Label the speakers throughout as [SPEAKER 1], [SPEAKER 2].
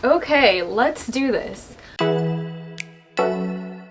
[SPEAKER 1] Okay, let's do this.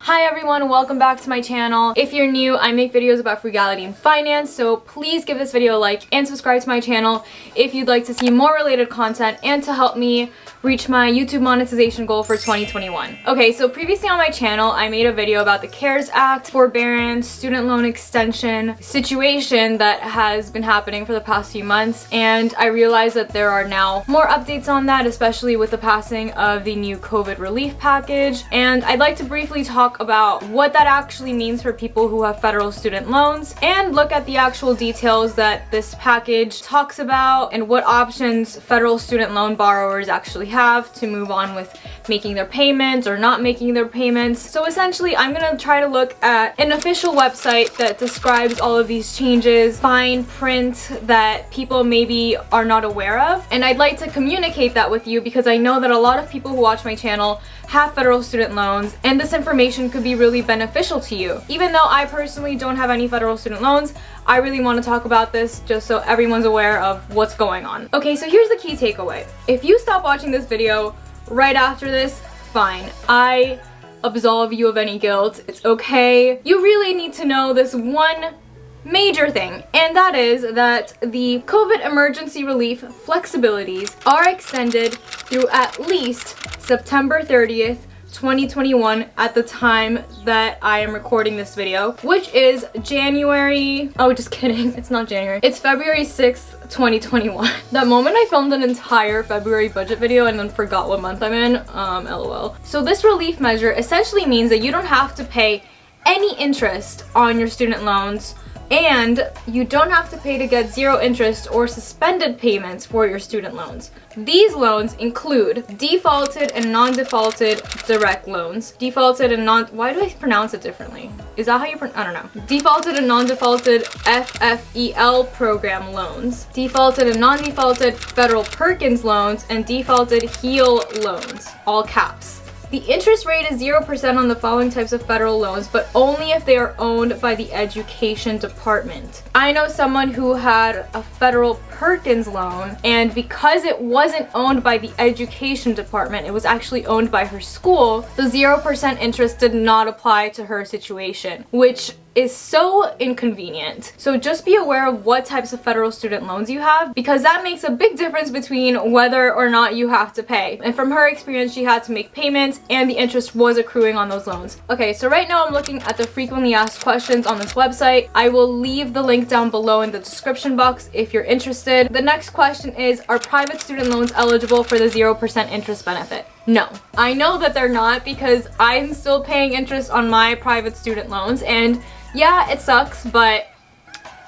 [SPEAKER 1] Hi everyone, welcome back to my channel. If you're new, I make videos about frugality and finance, so please give this video a like and subscribe to my channel if you'd like to see more related content and to help me reach my YouTube monetization goal for 2021. Okay, so previously on my channel, I made a video about the CARES Act, forbearance, student loan extension situation that has been happening for the past few months, and I realized that there are now more updates on that, especially with the passing of the new COVID relief package, and I'd like to briefly talk about what that actually means for people who have federal student loans and look at the actual details that this package talks about and what options federal student loan borrowers actually have to move on with making their payments or not making their payments. So essentially, I'm gonna try to look at an official website that describes all of these changes, fine print that people maybe are not aware of, and I'd like to communicate that with you because I know that a lot of people who watch my channel have federal student loans and this information could be really beneficial to you. Even though I personally don't have any federal student loans, I really want to talk about this just so everyone's aware of what's going on. Okay, so here's the key takeaway. If you stop watching this video right after this, fine. I absolve you of any guilt. It's okay. You really need to know this one major thing, and that is that the COVID emergency relief flexibilities are extended through at least September 30th, 2021 at the time that I am recording this video, which is January, oh just kidding, it's not January, it's February 6th, 2021. That moment I filmed an entire February budget video and then forgot what month I'm in, lol. So this relief measure essentially means that you don't have to pay any interest on your student loans, and you don't have to pay to get zero interest or suspended payments for your student loans. These loans include defaulted and non-defaulted direct loans. Defaulted and why do I pronounce it differently? Is that how you I don't know. Defaulted and non-defaulted FFEL program loans. Defaulted and non-defaulted federal Perkins loans, and defaulted HEAL loans, all caps. The interest rate is 0% on the following types of federal loans, but only if they are owned by the Education Department. I know someone who had a federal Perkins loan, and because it wasn't owned by the Education Department, it was actually owned by her school, the 0% interest did not apply to her situation, which is so inconvenient. So just be aware of what types of federal student loans you have, because that makes a big difference between whether or not you have to pay. And from her experience, she had to make payments and the interest was accruing on those loans. Okay, so right now I'm looking at the frequently asked questions on this website. I will leave the link down below in the description box if you're interested. The next question is, are private student loans eligible for the 0% interest benefit? No. I know that they're not because I'm still paying interest on my private student loans, and yeah, it sucks, but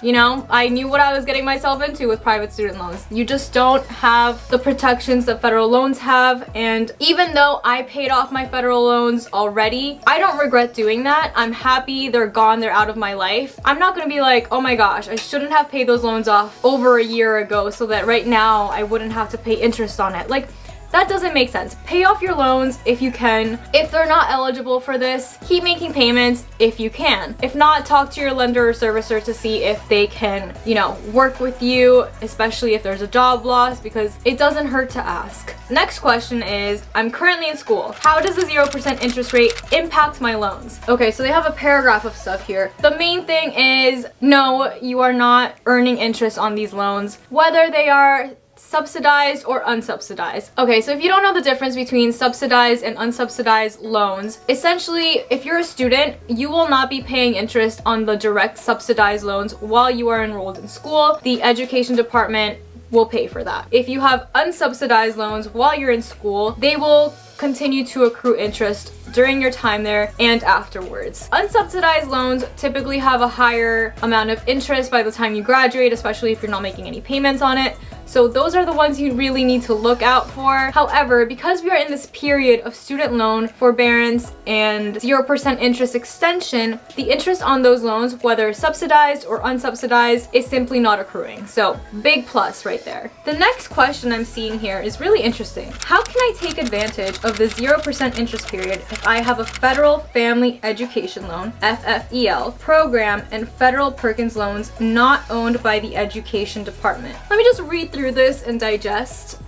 [SPEAKER 1] you know, I knew what I was getting myself into with private student loans. You just don't have the protections that federal loans have, and even though I paid off my federal loans already, I don't regret doing that. I'm happy they're gone, they're out of my life. I'm not gonna be like, oh my gosh, I shouldn't have paid those loans off over a year ago so that right now I wouldn't have to pay interest on it. Like, that doesn't make sense. Pay off your loans if you can. If they're not eligible for this, keep making payments if you can. If not, talk to your lender or servicer to see if they can, you know, work with you, especially if there's a job loss, because it doesn't hurt to ask. Next question is, I'm currently in school. How does the 0% interest rate impact my loans? Okay, so they have a paragraph of stuff here. The main thing is, no, you are not earning interest on these loans, whether they are subsidized or unsubsidized. Okay, so if you don't know the difference between subsidized and unsubsidized loans, essentially, if you're a student, you will not be paying interest on the direct subsidized loans while you are enrolled in school. The Education Department will pay for that. If you have unsubsidized loans while you're in school, they will continue to accrue interest during your time there and afterwards. Unsubsidized loans typically have a higher amount of interest by the time you graduate, especially if you're not making any payments on it. So those are the ones you really need to look out for. However, because we are in this period of student loan forbearance and 0% interest extension, the interest on those loans, whether subsidized or unsubsidized, is simply not accruing. So big plus right there. The next question I'm seeing here is really interesting. How can I take advantage of the 0% interest period if I have a federal family education loan, FFEL, program and federal Perkins loans not owned by the Education Department? Let me just read through this and digest.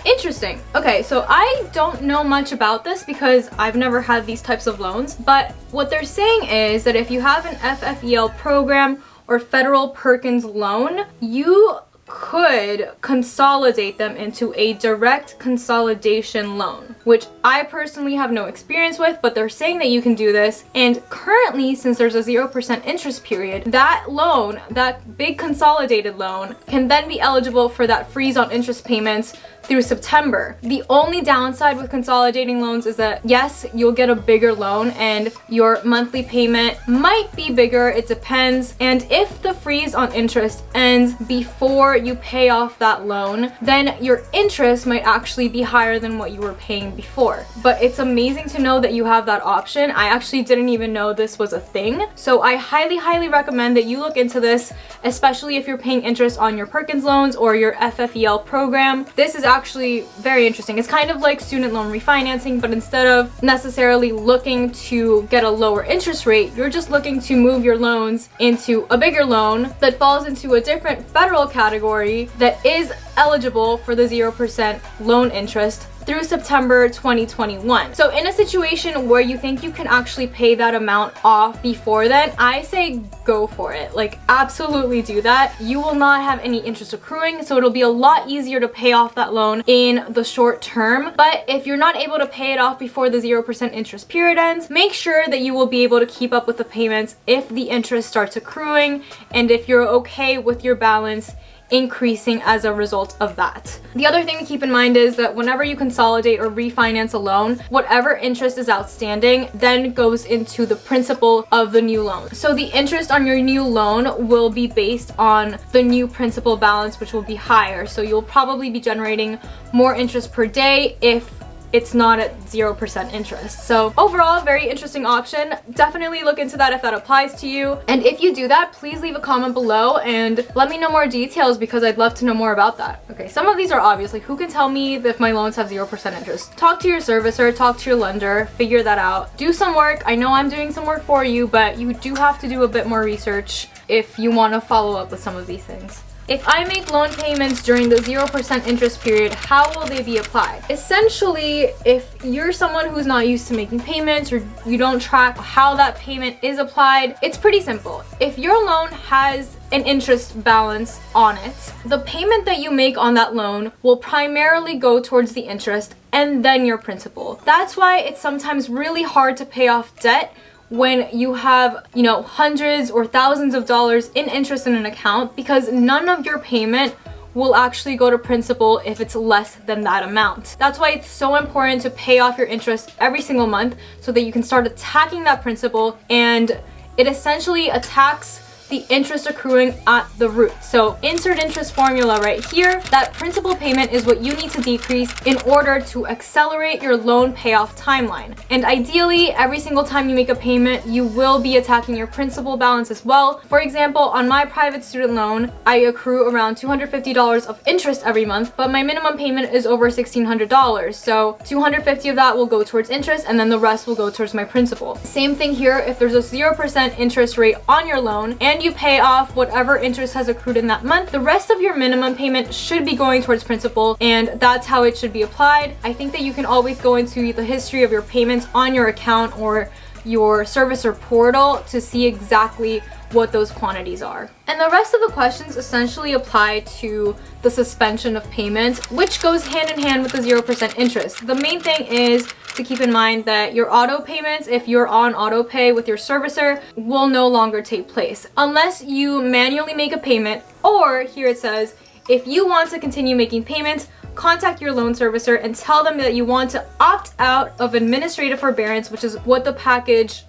[SPEAKER 1] Interesting. Okay, so I don't know much about this because I've never had these types of loans, but what they're saying is that if you have an FFEL program or federal Perkins loan, you could consolidate them into a direct consolidation loan, which I personally have no experience with, but they're saying that you can do this. And currently, since there's a 0% interest period, that loan, that big consolidated loan, can then be eligible for that freeze on interest payments through September. The only downside with consolidating loans is that yes, you'll get a bigger loan and your monthly payment might be bigger, it depends. And if the freeze on interest ends before you pay off that loan, then your interest might actually be higher than what you were paying before. But it's amazing to know that you have that option. I actually didn't even know this was a thing. So I highly recommend that you look into this, especially if you're paying interest on your Perkins loans or your FFEL program. This is actually very interesting. It's kind of like student loan refinancing, but instead of necessarily looking to get a lower interest rate, you're just looking to move your loans into a bigger loan that falls into a different federal category that is eligible for the 0% loan interest through September 2021. So in a situation where you think you can actually pay that amount off before then, I say go for it. Like, absolutely do that. You will not have any interest accruing, so it'll be a lot easier to pay off that loan in the short term. But if you're not able to pay it off before the 0% interest period ends, make sure that you will be able to keep up with the payments if the interest starts accruing and if you're okay with your balance increasing as a result of that. The other thing to keep in mind is that whenever you consolidate or refinance a loan, whatever interest is outstanding then goes into the principal of the new loan. So the interest on your new loan will be based on the new principal balance, which will be higher. So you'll probably be generating more interest per day if it's not at 0% interest. So overall, very interesting option. Definitely look into that if that applies to you. And if you do that, please leave a comment below and let me know more details because I'd love to know more about that. Okay, some of these are obvious. Like, who can tell me if my loans have 0% interest? Talk to your servicer, talk to your lender, figure that out. Do some work. I know I'm doing some work for you, but you do have to do a bit more research if you want to follow up with some of these things. If I make loan payments during the 0% interest period, how will they be applied? Essentially, if you're someone who's not used to making payments or you don't track how that payment is applied, it's pretty simple. If your loan has an interest balance on it, the payment that you make on that loan will primarily go towards the interest and then your principal. That's why it's sometimes really hard to pay off debt when you have, you know, hundreds or thousands of dollars in interest in an account, because none of your payment will actually go to principal if it's less than that amount. That's why it's so important to pay off your interest every single month so that you can start attacking that principal, and it essentially attacks the interest accruing at the root. So insert interest formula right here. That principal payment is what you need to decrease in order to accelerate your loan payoff timeline. And ideally, every single time you make a payment, you will be attacking your principal balance as well. For example, on my private student loan, I accrue around $250 of interest every month, but my minimum payment is over $1,600. So $250 of that will go towards interest and then the rest will go towards my principal. Same thing here, if there's a 0% interest rate on your loan and you pay off whatever interest has accrued in that month, the rest of your minimum payment should be going towards principal, and that's how it should be applied. I think that you can always go into the history of your payments on your account or your servicer portal to see exactly what those quantities are. And the rest of the questions essentially apply to the suspension of payments, which goes hand in hand with the 0% interest. The main thing is to keep in mind that your auto payments, if you're on auto pay with your servicer, will no longer take place unless you manually make a payment, or here it says, if you want to continue making payments, contact your loan servicer and tell them that you want to opt out of administrative forbearance, which is what the package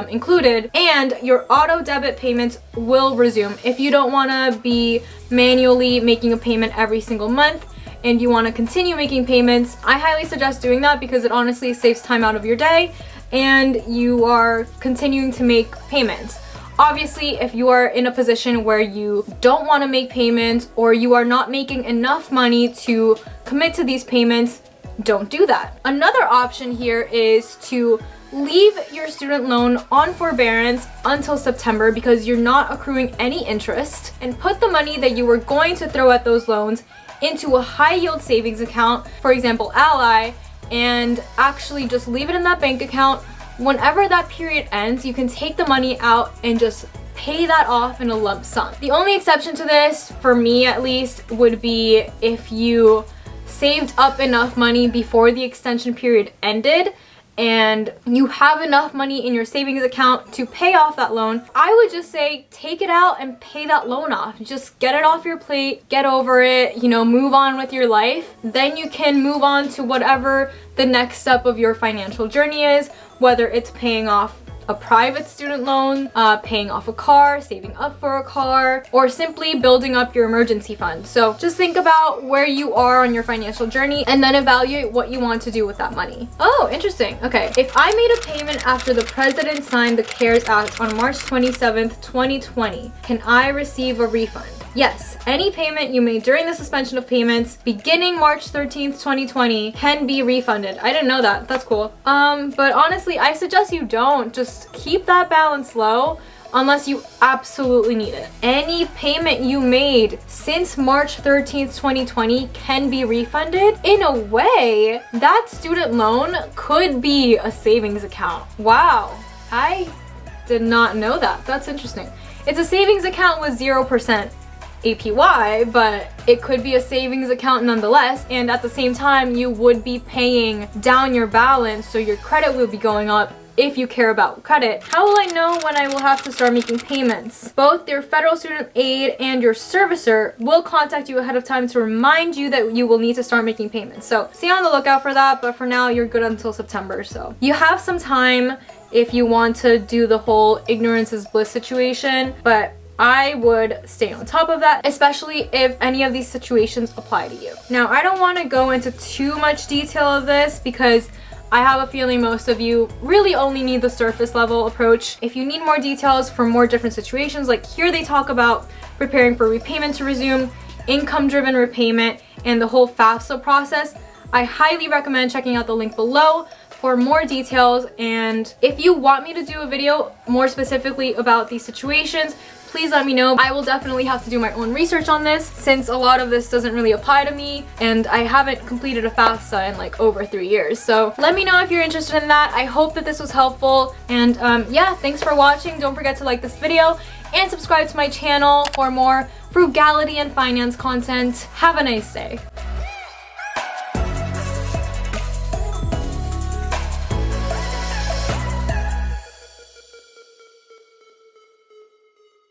[SPEAKER 1] included, and your auto debit payments will resume. If you don't want to be manually making a payment every single month and you want to continue making payments, I highly suggest doing that because it honestly saves time out of your day and you are continuing to make payments. Obviously, if you are in a position where you don't want to make payments or you are not making enough money to commit to these payments, don't do that. Another option here is to leave your student loan on forbearance until September because you're not accruing any interest, and put the money that you were going to throw at those loans into a high yield savings account, for example Ally, and actually just leave it in that bank account. Whenever that period ends, you can take the money out and just pay that off in a lump sum. The only exception to this, for me at least, would be if you saved up enough money before the extension period ended and you have enough money in your savings account to pay off that loan. I would just say take it out and pay that loan off. Just get it off your plate, get over it, you know, move on with your life. Then you can move on to whatever the next step of your financial journey is, whether it's paying off a private student loan, paying off a car, saving up for a car, or simply building up your emergency fund. So just think about where you are on your financial journey and then evaluate what you want to do with that money. Oh, interesting. Okay, if I made a payment after the president signed the CARES Act on March 27th, 2020, can I receive a refund? Yes, any payment you made during the suspension of payments beginning March 13th, 2020 can be refunded. I didn't know that. That's cool. But honestly, I suggest you don't. Just keep that balance low unless you absolutely need it. Any payment you made since March 13th, 2020 can be refunded. In a way, that student loan could be a savings account. Wow, I did not know that. That's interesting. It's a savings account with 0% APY, but it could be a savings account nonetheless, and at the same time you would be paying down your balance, so your credit will be going up if you care about credit. How will I know when I will have to start making payments? Both your federal student aid and your servicer will contact you ahead of time to remind you that you will need to start making payments. So stay on the lookout for that, but for now you're good until September. So you have some time if you want to do the whole ignorance is bliss situation, but I would stay on top of that, especially if any of these situations apply to you. Now, I don't want to go into too much detail of this because I have a feeling most of you really only need the surface level approach. If you need more details for more different situations, like here they talk about preparing for repayment to resume, income-driven repayment, and the whole FAFSA process, I highly recommend checking out the link below for more details. And if you want me to do a video more specifically about these situations, please let me know. I will definitely have to do my own research on this since a lot of this doesn't really apply to me and I haven't completed a FAFSA in like over 3 years. So let me know if you're interested in that. I hope that this was helpful, and yeah, thanks for watching. Don't forget to like this video and subscribe to my channel for more frugality and finance content. Have a nice day.